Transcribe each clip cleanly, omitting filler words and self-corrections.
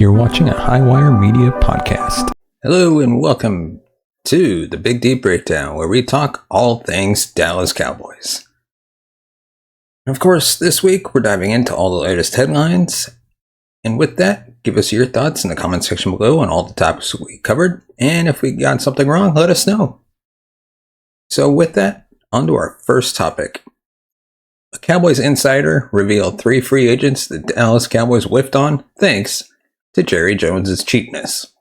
You're watching a Highwire Media podcast. Hello and welcome to the Big Deep Breakdown, where we talk all things Dallas Cowboys. And of course, this week we're diving into all the latest headlines. And with that, give us your thoughts in the comment section below on all the topics we covered. And if we got something wrong, let us know. So with that, on to our first topic. A Cowboys insider revealed 3 free agents the Dallas Cowboys whiffed on thanks to Jerry Jones' cheapness.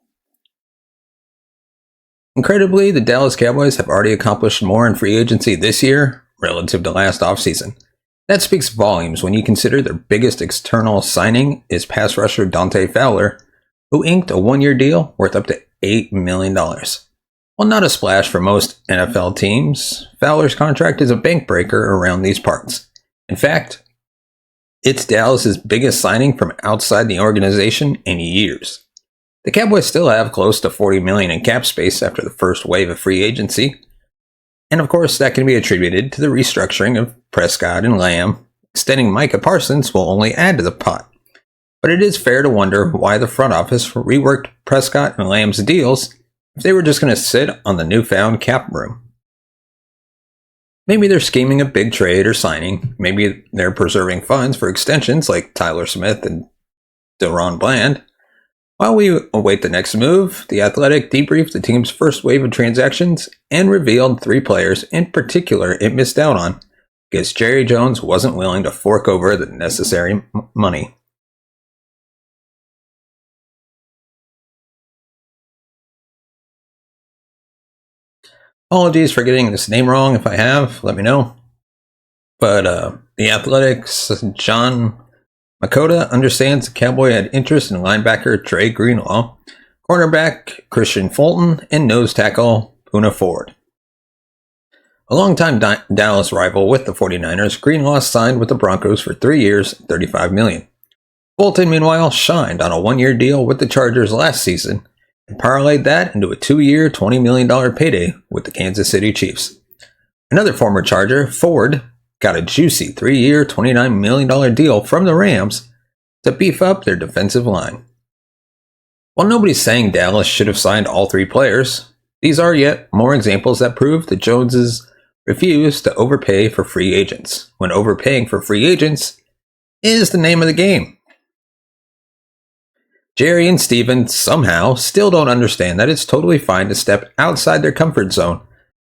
Incredibly, the Dallas Cowboys have already accomplished more in free agency this year relative to last offseason. That speaks volumes when you consider their biggest external signing is pass rusher Dante Fowler, who inked a 1-year deal worth up to $8 million. While not a splash for most NFL teams, Fowler's contract is a bank breaker around these parts. In fact, it's Dallas's biggest signing from outside the organization in years. The Cowboys still have close to $40 million in cap space after the first wave of free agency. And of course, that can be attributed to the restructuring of Prescott and Lamb. Extending Micah Parsons will only add to the pot. But it is fair to wonder why the front office reworked Prescott and Lamb's deals if they were just going to sit on the newfound cap room. Maybe they're scheming a big trade or signing. Maybe they're preserving funds for extensions like Tyler Smith and Deron Bland. While we await the next move, The Athletic debriefed the team's first wave of transactions and revealed 3 players in particular it missed out on because Jerry Jones wasn't willing to fork over the necessary money. Apologies for getting this name wrong. If I have, let me know. But The Athletic's John Makota understands the Cowboy had interest in linebacker Trey Greenlaw, cornerback Christian Fulton, and nose tackle Poona Ford. A longtime Dallas rival with the 49ers, Greenlaw signed with the Broncos for 3 years, $35 million. Fulton, meanwhile, shined on a 1-year deal with the Chargers last season and parlayed that into a 2-year, $20 million payday with the Kansas City Chiefs. Another former Charger, Ford, got a juicy 3-year, $29 million deal from the Rams to beef up their defensive line. While nobody's saying Dallas should have signed all 3 players, these are yet more examples that prove that Joneses refuse to overpay for free agents, when overpaying for free agents is the name of the game. Jerry and Steven somehow still don't understand that it's totally fine to step outside their comfort zone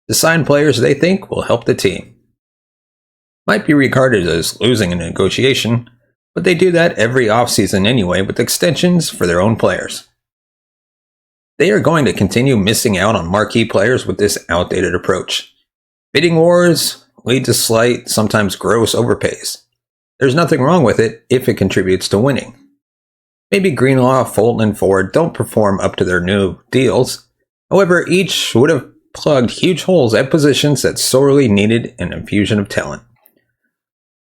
to sign players they think will help the team. Might be regarded as losing a negotiation, but they do that every offseason anyway with extensions for their own players. They are going to continue missing out on marquee players with this outdated approach. Bidding wars lead to slight, sometimes gross overpays. There's nothing wrong with it if it contributes to winning. Maybe Greenlaw, Fulton, and Ford don't perform up to their new deals. However, each would have plugged huge holes at positions that sorely needed an infusion of talent.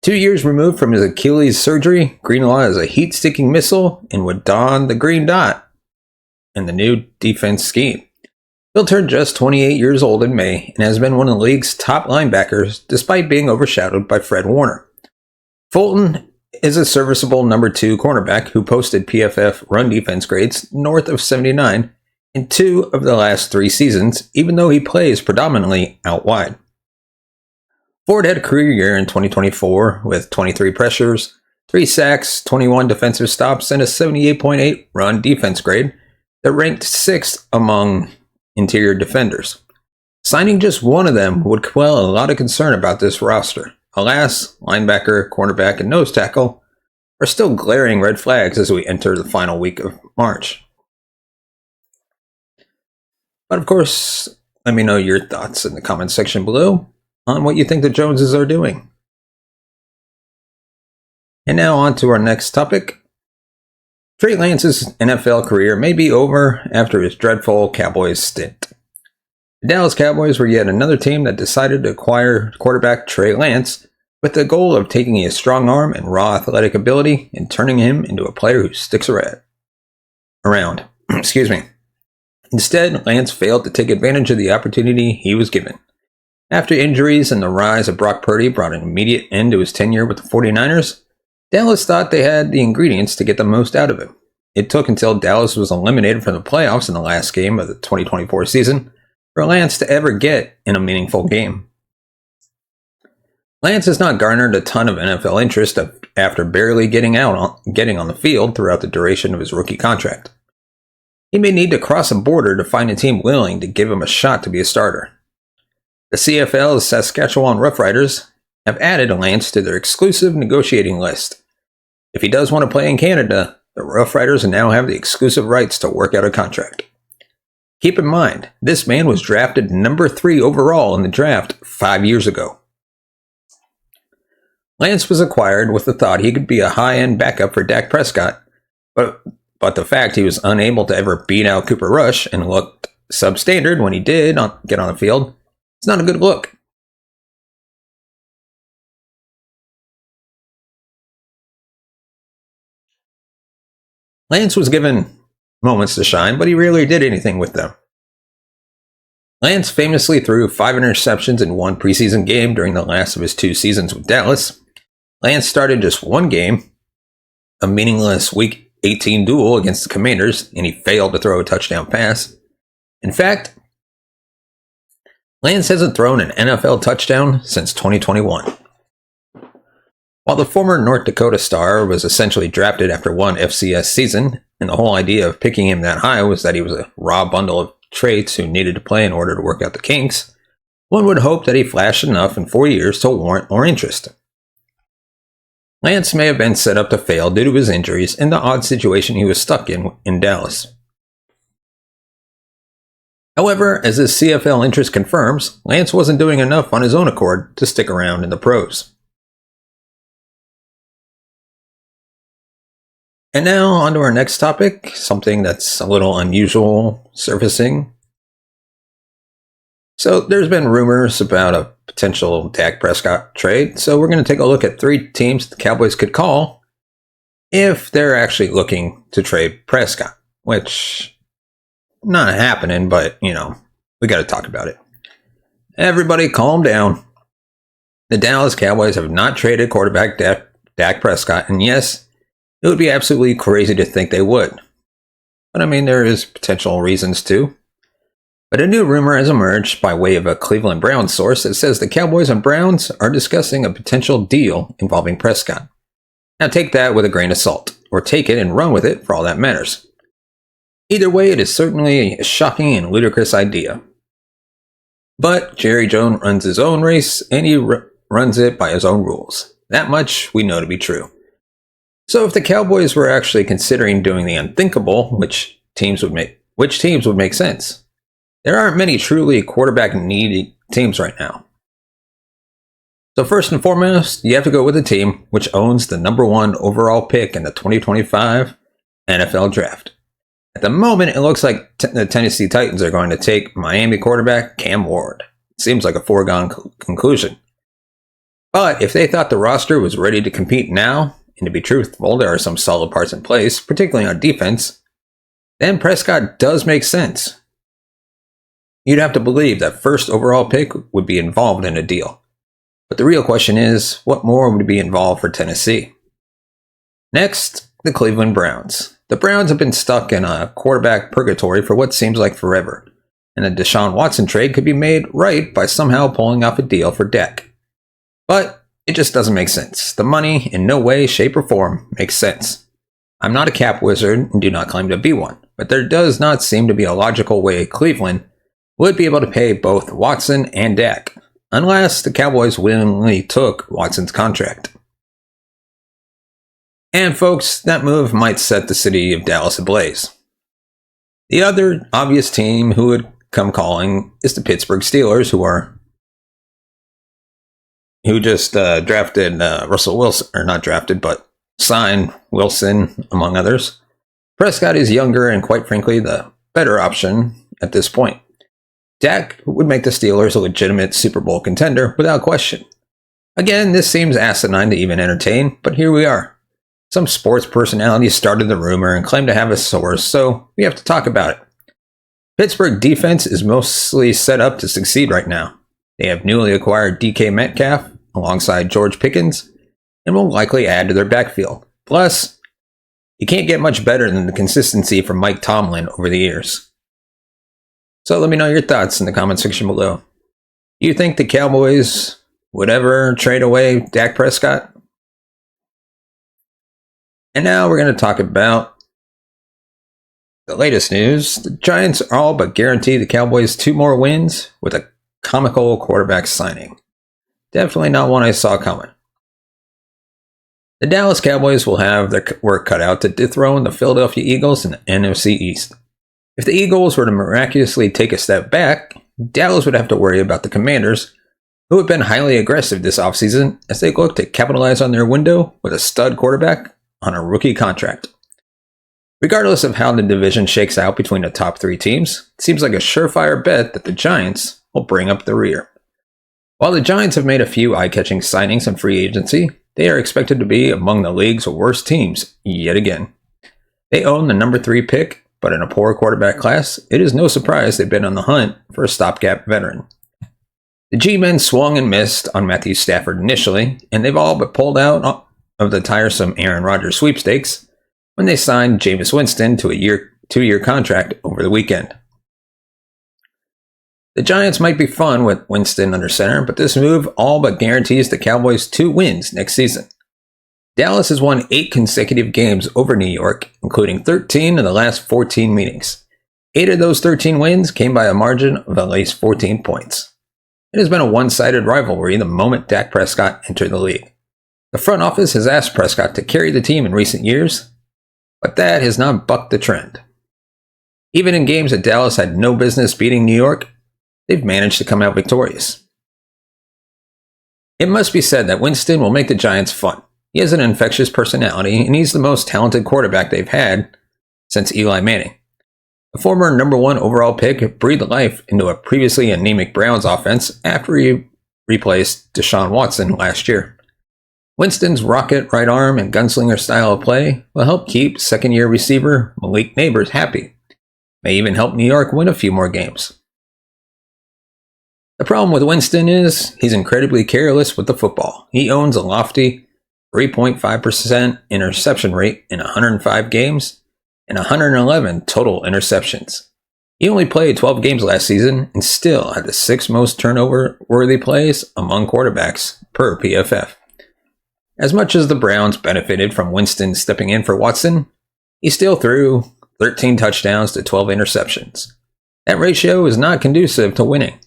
2 years removed from his Achilles surgery, Greenlaw is a heat-seeking missile and would don the green dot in the new defense scheme. He'll turn just 28 years old in May and has been one of the league's top linebackers despite being overshadowed by Fred Warner. Fulton is a serviceable number 2 cornerback who posted PFF run defense grades north of 79 in 2 of the last 3 seasons, even though he plays predominantly out wide. Ford had a career year in 2024 with 23 pressures, 3 sacks, 21 defensive stops, and a 78.8 run defense grade that ranked 6th among interior defenders. Signing just one of them would quell a lot of concern about this roster. Alas, linebacker, cornerback, and nose tackle are still glaring red flags as we enter the final week of March. But of course, let me know your thoughts in the comments section below on what you think the Joneses are doing. And now on to our next topic. Trey Lance's NFL career may be over after his dreadful Cowboys stint. The Dallas Cowboys were yet another team that decided to acquire quarterback Trey Lance with the goal of taking his strong arm and raw athletic ability and turning him into a player who sticks around. Instead, Lance failed to take advantage of the opportunity he was given. After injuries and the rise of Brock Purdy brought an immediate end to his tenure with the 49ers, Dallas thought they had the ingredients to get the most out of him. it took until Dallas was eliminated from the playoffs in the last game of the 2024 season for Lance to ever get in a meaningful game. Lance has not garnered a ton of NFL interest after barely getting on the field throughout the duration of his rookie contract. He may need to cross a border to find a team willing to give him a shot to be a starter. The CFL's Saskatchewan Roughriders have added Lance to their exclusive negotiating list. If he does want to play in Canada, the Roughriders now have the exclusive rights to work out a contract. Keep in mind, this man was drafted number 3 overall in the draft 5 years ago. Lance was acquired with the thought he could be a high-end backup for Dak Prescott, but the fact he was unable to ever beat out Cooper Rush and looked substandard when he did get on the field, it's not a good look. Lance was given moments to shine, but he rarely did anything with them. Lance famously threw 5 interceptions in one preseason game during the last of his 2 seasons with Dallas. Lance started just one game, a meaningless Week 18 duel against the Commanders, and he failed to throw a touchdown pass. In fact, Lance hasn't thrown an NFL touchdown since 2021. While the former North Dakota star was essentially drafted after one FCS season, and the whole idea of picking him that high was that he was a raw bundle of traits who needed to play in order to work out the kinks, one would hope that he flashed enough in 4 years to warrant more interest. Lance may have been set up to fail due to his injuries and the odd situation he was stuck in Dallas. However, as his CFL interest confirms, Lance wasn't doing enough on his own accord to stick around in the pros. And now on to our next topic, something that's a little unusual surfacing. So there's been rumors about a potential Dak Prescott trade, so we're going to take a look at 3 teams the Cowboys could call if they're actually looking to trade Prescott, which not happening, but we got to talk about it. Everybody calm down. The Dallas Cowboys have not traded quarterback Dak Prescott, and yes, it would be absolutely crazy to think they would. But there is potential reasons too. But a new rumor has emerged by way of a Cleveland Browns source that says the Cowboys and Browns are discussing a potential deal involving Prescott. Now take that with a grain of salt, or take it and run with it for all that matters. Either way, it is certainly a shocking and ludicrous idea. But Jerry Jones runs his own race, and he runs it by his own rules. That much we know to be true. So if the Cowboys were actually considering doing the unthinkable, which teams would make sense? There aren't many truly quarterback-needy teams right now. So first and foremost, you have to go with a team which owns the number 1 overall pick in the 2025 NFL Draft. At the moment, it looks like the Tennessee Titans are going to take Miami quarterback Cam Ward. It seems like a foregone conclusion. But if they thought the roster was ready to compete now, and to be truthful, there are some solid parts in place, particularly on defense, then Prescott does make sense. You'd have to believe that first overall pick would be involved in a deal. But the real question is, what more would be involved for Tennessee? Next, the Cleveland Browns. The Browns have been stuck in a quarterback purgatory for what seems like forever, and a Deshaun Watson trade could be made right by somehow pulling off a deal for Dak. But it just doesn't make sense. The money, in no way, shape, or form, makes sense. I'm not a cap wizard and do not claim to be one, but there does not seem to be a logical way Cleveland would be able to pay both Watson and Dak, unless the Cowboys willingly took Watson's contract. And folks, that move might set the city of Dallas ablaze. The other obvious team who would come calling is the Pittsburgh Steelers, who just drafted Russell Wilson, or not drafted, but signed Wilson, among others. Prescott is younger and, quite frankly, the better option at this point. Dak would make the Steelers a legitimate Super Bowl contender without question. Again, this seems asinine to even entertain, but here we are. Some sports personalities started the rumor and claimed to have a source, so we have to talk about it. Pittsburgh defense is mostly set up to succeed right now. They have newly acquired DK Metcalf alongside George Pickens and will likely add to their backfield. Plus, You can't get much better than the consistency from Mike Tomlin over the years. So let me know your thoughts in the comment section below. Do you think the Cowboys would ever trade away Dak Prescott? And now we're going to talk about the latest news. The Giants are all but guarantee the Cowboys 2 more wins with a comical quarterback signing. Definitely not one I saw coming. The Dallas Cowboys will have their work cut out to dethrone the Philadelphia Eagles in the NFC East. If the Eagles were to miraculously take a step back, Dallas would have to worry about the Commanders, who have been highly aggressive this offseason as they look to capitalize on their window with a stud quarterback on a rookie contract. Regardless of how the division shakes out between the top 3 teams, it seems like a surefire bet that the Giants will bring up the rear. While the Giants have made a few eye-catching signings in free agency, they are expected to be among the league's worst teams yet again. They own the number 3 pick, but in a poor quarterback class, it is no surprise they've been on the hunt for a stopgap veteran. The G-men swung and missed on Matthew Stafford initially, and they've all but pulled out of the tiresome Aaron Rodgers sweepstakes when they signed Jameis Winston to a 2-year contract over the weekend. The Giants might be fun with Winston under center, but this move all but guarantees the Cowboys 2 wins next season. Dallas has won 8 consecutive games over New York, including 13 in the last 14 meetings. 8 of those 13 wins came by a margin of at least 14 points. It has been a one-sided rivalry the moment Dak Prescott entered the league. The front office has asked Prescott to carry the team in recent years, but that has not bucked the trend. Even in games that Dallas had no business beating New York, they've managed to come out victorious. It must be said that Winston will make the Giants fun. He has an infectious personality, and he's the most talented quarterback they've had since Eli Manning. The former number 1 overall pick breathed life into a previously anemic Browns offense after he replaced Deshaun Watson last year. Winston's rocket right arm and gunslinger style of play will help keep second-year receiver Malik Nabers happy. May even help New York win a few more games. The problem with Winston is he's incredibly careless with the football. He owns a lofty 3.5% interception rate in 105 games and 111 total interceptions. He only played 12 games last season and still had the 6th most turnover-worthy plays among quarterbacks per PFF. As much as the Browns benefited from Winston stepping in for Watson, he still threw 13 touchdowns to 12 interceptions. That ratio is not conducive to winning.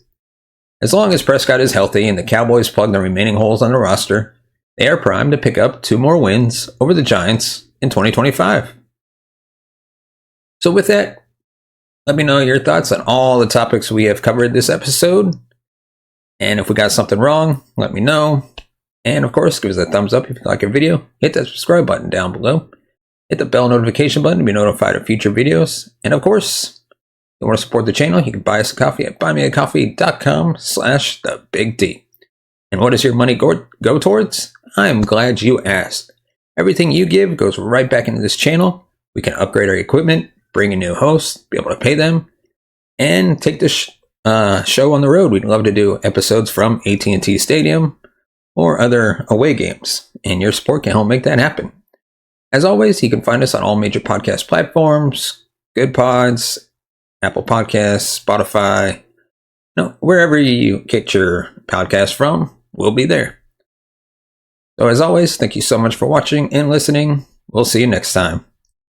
As long as Prescott is healthy and the Cowboys plug the remaining holes on the roster, they are primed to pick up 2 more wins over the Giants in 2025. So with that, let me know your thoughts on all the topics we have covered this episode. And if we got something wrong, let me know. And of course, give us a thumbs up if you like our video. Hit that subscribe button down below. Hit the bell notification button to be notified of future videos. And of course, if you want to support the channel, you can buy us a coffee at buymeacoffee.com/thebigd. And what does your money go towards? I am glad you asked. Everything you give goes right back into this channel. We can upgrade our equipment, bring in new hosts, be able to pay them, and take this show on the road. We'd love to do episodes from AT&T Stadium or other away games, and your support can help make that happen. As always, you can find us on all major podcast platforms, Good Pods, Apple Podcasts, Spotify, wherever you get your podcast from, we'll be there. So as always, thank you so much for watching and listening. We'll see you next time.